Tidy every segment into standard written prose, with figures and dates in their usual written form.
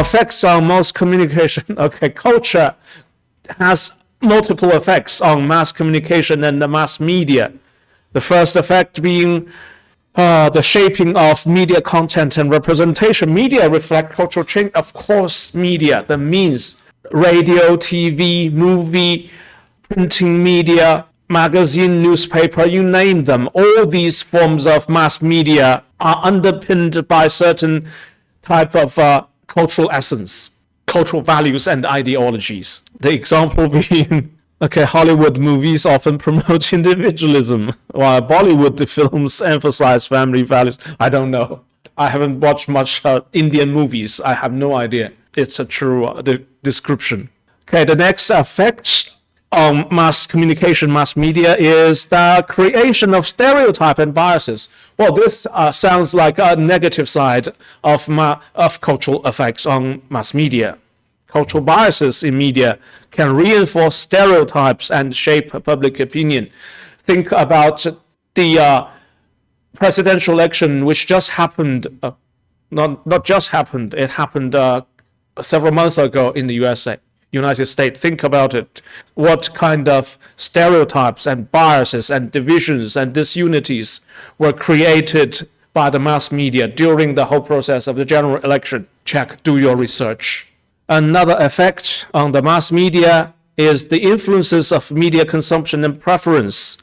effects on mass communication. Okay, culture has multiple effects on mass communication and the mass media. The first effect being the shaping of media content and representation. Media reflect cultural change. Of course, media, the means, radio, TV, movie, printing media, magazine, newspaper, you name them. All these forms of mass media are underpinned by certain type of cultural essence, cultural values and ideologies. The example being, okay, Hollywood movies often promote individualism, while Bollywood films emphasize family values. I don't know. I haven't watched much Indian movies. I have no idea. It's a true description. Okay, the next effect on mass communication, mass media is the creation of stereotype and biases. Well, this sounds like a negative side of cultural effects on mass media. Cultural biases in media can reinforce stereotypes and shape public opinion. Think about the presidential election, which just happened, not just happened, it happened several months ago in the United States. Think about it. What kind of stereotypes and biases and divisions and disunities were created by the mass media during the whole process of the general election? Check, do your research. Another effect on the mass media is the influences of media consumption and preference.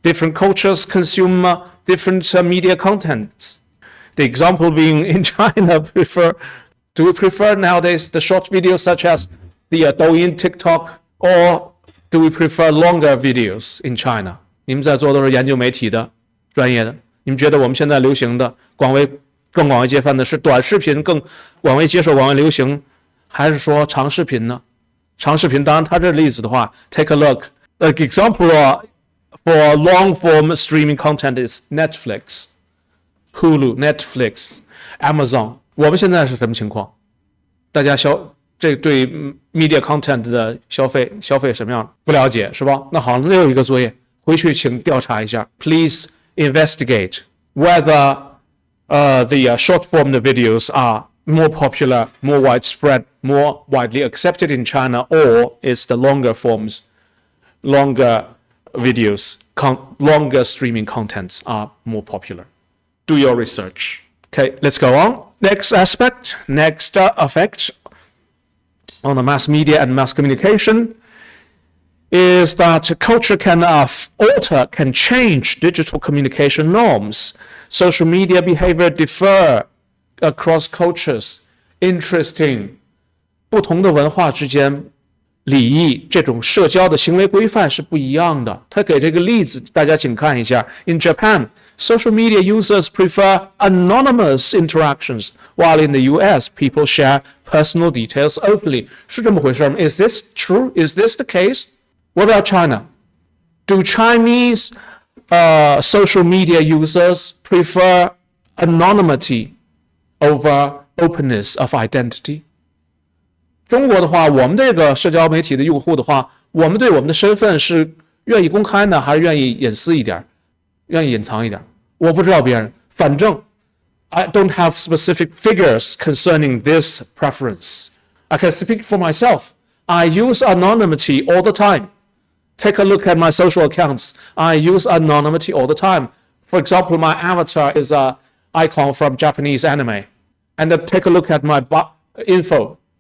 Different cultures consume different media content. The example being in China, do we prefer nowadays the short videos such as the Douyin, TikTok, or do we prefer longer videos in China? 你们在座都是研究媒体的专业的，你们觉得我们现在流行的更广为接泛的是短视频更广为接受、广为流行，还是说长视频呢？长视频，当然他这例子的话 ，take a look. An example for long form streaming content is Netflix, Hulu, Netflix, Amazon. 我们现在是什么情况？大家这对 media content 的消费什么样？不了解是吧？那好，那又一个作业，回去请调查一下。Please investigate whether the short form videos are more popular, more widespread, more widely accepted in China, or is the longer forms, longer videos, longer streaming contents are more popular. Do your research. Okay, let's go on. Next aspect, next effect on the mass media and mass communication is that culture can alter, can change digital communication norms. Social media behavior differ across cultures. Interesting. 不同的文化之间礼仪这种社交的行为规范是不一样的。他给这个例子，大家请看一下。In Japan, social media users prefer anonymous interactions, while in the US, people share personal details openly. 是这么回事吗？ Is this true? Is this the case? What about China? Do Chinese social media users prefer anonymity over openness of identity? 中国的话，我们这个社交媒体的用户的话，我们对我们的身份是愿意公开呢，还是愿意隐私一点，愿意隐藏一点？我不知道别人，反正 I don't have specific figures concerning this preference. I can speak for myself. I use anonymity all the time. Take a look at my social accounts. I use anonymity all the time. For example, my avatar is an icon from Japanese anime. And take a look at my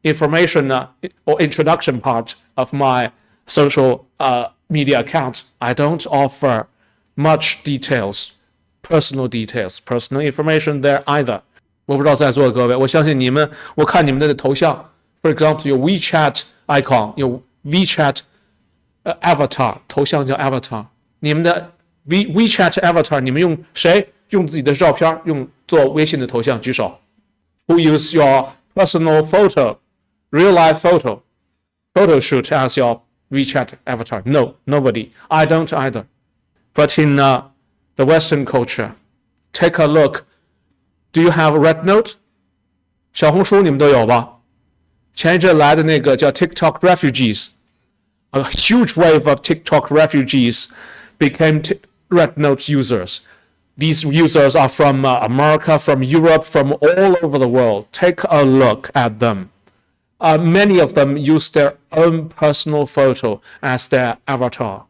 information or introduction part of my social media account. I don't offer much details, personal information there either. 我不知道在座的各位，我相信你们，我看你们的头像 ，for example 有 WeChat icon， 有 WeChat avatar， 头像叫 avatar。你们的 WeChat avatar， 你们用谁？用自己的照片用做微信的头像，举手。Who use your personal photo, real life photo shoot as your WeChat avatar? No, nobody. I don't either. But in the Western culture, take a look. Do you have a Red Note? 小红书你们都有吧？前一阵来的那个叫 TikTok refugees, a huge wave of TikTok refugees became Red Note users. These users are from America, from Europe, from all over the world. Take a look at them. Many of them use their own personal photo as their avatar.